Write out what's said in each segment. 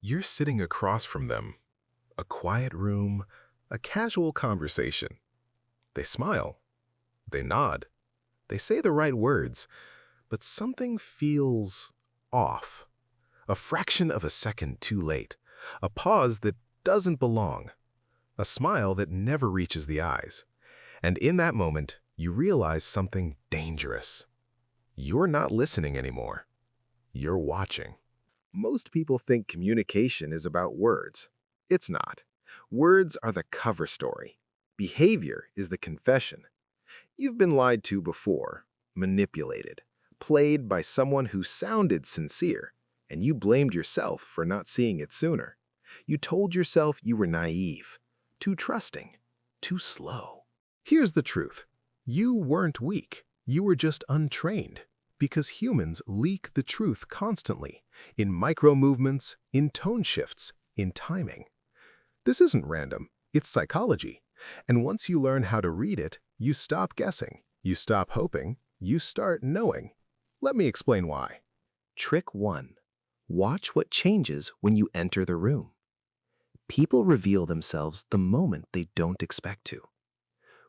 You're sitting across from them. A quiet room, a casual conversation. They smile. They nod. They say the right words, but something feels off. A fraction of a second too late. A pause that doesn't belong. A smile that never reaches the eyes. And in that moment, you realize something dangerous. You're not listening anymore. You're watching. Most people think communication is about words. It's not. Words are the cover story. Behavior is the confession. You've been lied to before, manipulated, played by someone who sounded sincere, and you blamed yourself for not seeing it sooner. You told yourself you were naive, too trusting, too slow. Here's the truth. You weren't weak. You were just untrained. Because humans leak the truth constantly, in micro movements, in tone shifts, in timing. This isn't random, it's psychology. And once you learn how to read it, you stop guessing, you stop hoping, you start knowing. Let me explain why. Trick 1. Watch what changes when you enter the room. People reveal themselves the moment they don't expect to.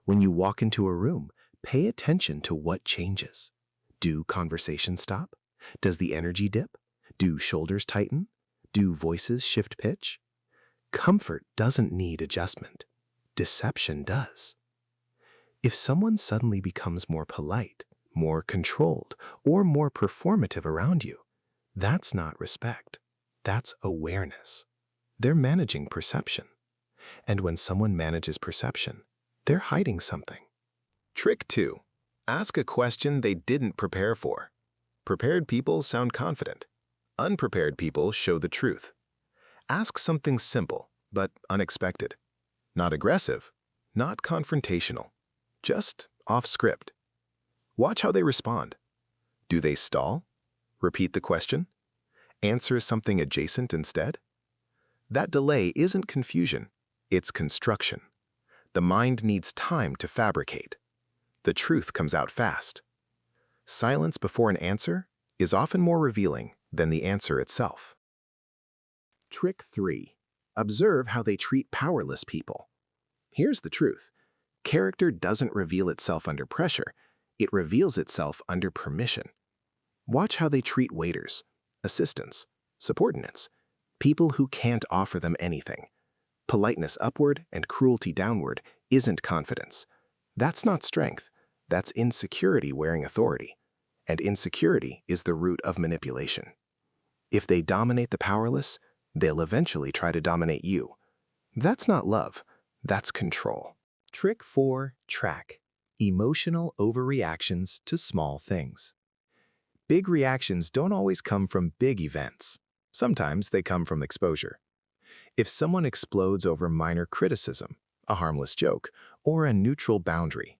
When you walk into a room, pay attention to what changes. Do conversations stop? Does the energy dip? Do shoulders tighten? Do voices shift pitch? Comfort doesn't need adjustment. Deception does. If someone suddenly becomes more polite, more controlled, or more performative around you, that's not respect. That's awareness. They're managing perception. And when someone manages perception, they're hiding something. Trick 2. Ask a question they didn't prepare for. Prepared people sound confident. Unprepared people show the truth. Ask something simple, but unexpected. Not aggressive, not confrontational. Just off script. Watch how they respond. Do they stall? Repeat the question? Answer something adjacent instead? That delay isn't confusion, it's construction. The mind needs time to fabricate. The truth comes out fast. Silence before an answer is often more revealing than the answer itself. Trick 3. Observe how they treat powerless people. Here's the truth. Character doesn't reveal itself under pressure. It reveals itself under permission. Watch how they treat waiters, assistants, subordinates, people who can't offer them anything. Politeness upward and cruelty downward isn't confidence. That's not strength. That's insecurity wearing authority. And insecurity is the root of manipulation. If they dominate the powerless, they'll eventually try to dominate you. That's not love. That's control. Trick 4. Track. Emotional overreactions to small things. Big reactions don't always come from big events. Sometimes they come from exposure. If someone explodes over minor criticism, a harmless joke, or a neutral boundary,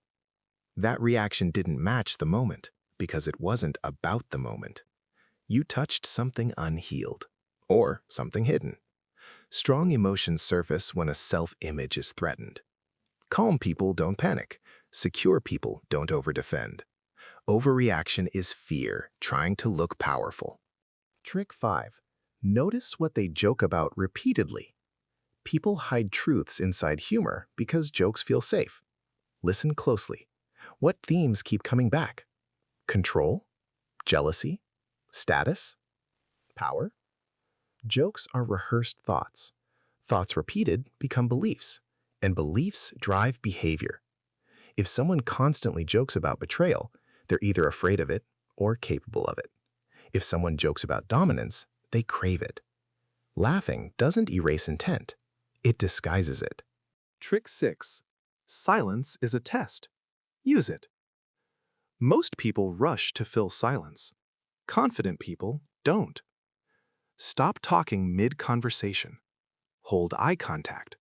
that reaction didn't match the moment because it wasn't about the moment. You touched something unhealed or something hidden. Strong emotions surface when a self-image is threatened. Calm people don't panic. Secure people don't overdefend. Overreaction is fear trying to look powerful. Trick 5. Notice what they joke about repeatedly. People hide truths inside humor because jokes feel safe. Listen closely. What themes keep coming back? Control? Jealousy? Status? Power? Jokes are rehearsed thoughts. Thoughts repeated become beliefs, and beliefs drive behavior. If someone constantly jokes about betrayal, they're either afraid of it or capable of it. If someone jokes about dominance, they crave it. Laughing doesn't erase intent. It disguises it. Trick 6. Silence is a test. Use it. Most people rush to fill silence. Confident people don't. Stop talking mid-conversation. Hold eye contact.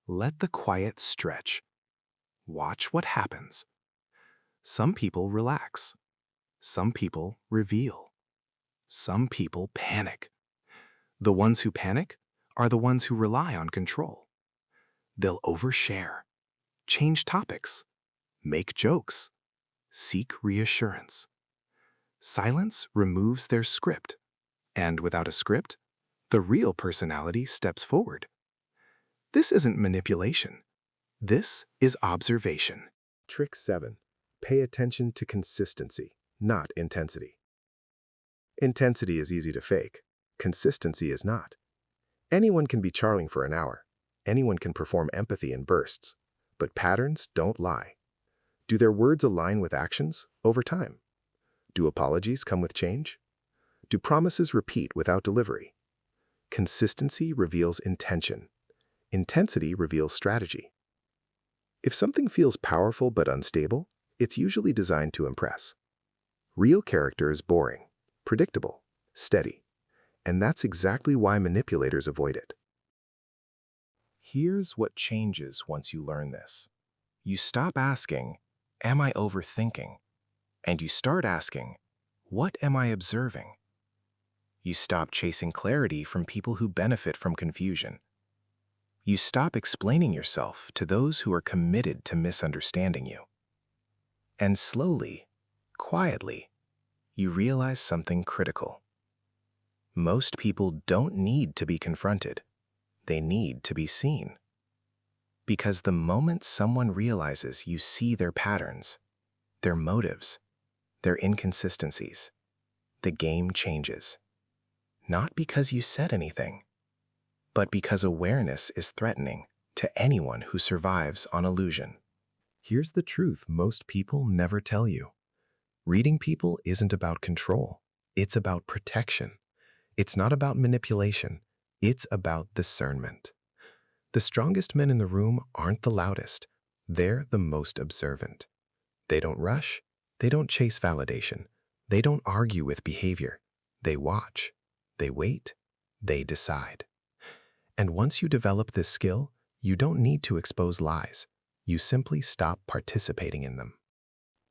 Let the quiet stretch. Watch what happens. Some people relax. Some people reveal. Some people panic. The ones who panic are the ones who rely on control. They'll overshare, change topics, make jokes, seek reassurance. Silence removes their script, and without a script, The real personality steps forward. This isn't manipulation. This is observation. Trick 7. Pay attention to consistency, not intensity. Intensity is easy to fake. Consistency is not. Anyone can be charming for an hour. Anyone can perform empathy in bursts. But patterns don't lie. Do their words align with actions over time? Do apologies come with change? Do promises repeat without delivery? Consistency reveals intention. Intensity reveals strategy. If something feels powerful but unstable, it's usually designed to impress. Real character is boring, predictable, steady, and that's exactly why manipulators avoid it. Here's what changes once you learn this. You stop asking, "Am I overthinking?" And you start asking, "What am I observing?" You stop chasing clarity from people who benefit from confusion. You stop explaining yourself to those who are committed to misunderstanding you. And slowly, quietly, you realize something critical. Most people don't need to be confronted. They need to be seen. Because the moment someone realizes you see their patterns, their motives, their inconsistencies, the game changes. Not because you said anything, but because awareness is threatening to anyone who survives on illusion. Here's the truth most people never tell you. Reading people isn't about control. It's about protection. It's not about manipulation. It's about discernment. The strongest men in the room aren't the loudest. They're the most observant. They don't rush. They don't chase validation. They don't argue with behavior. They watch. They wait. They decide. And once you develop this skill, you don't need to expose lies. You simply stop participating in them.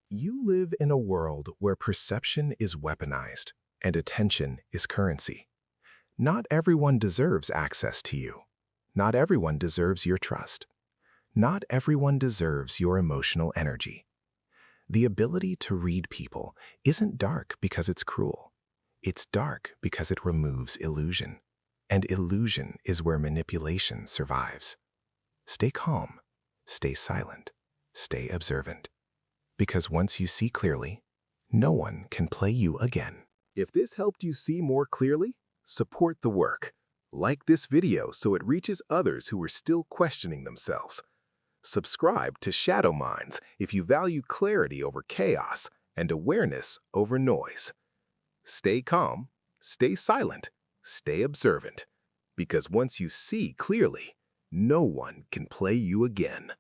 You live in a world where perception is weaponized and attention is currency. Not everyone deserves access to you. Not everyone deserves your trust. Not everyone deserves your emotional energy. The ability to read people isn't dark because it's cruel. It's dark because it removes illusion. And illusion is where manipulation survives. Stay calm. Stay silent. Stay observant. Because once you see clearly, no one can play you again. If this helped you see more clearly, support the work. Like this video so it reaches others who are still questioning themselves. Subscribe to Shadow Minds if you value clarity over chaos and awareness over noise. Stay calm, stay silent, stay observant. Because once you see clearly, no one can play you again.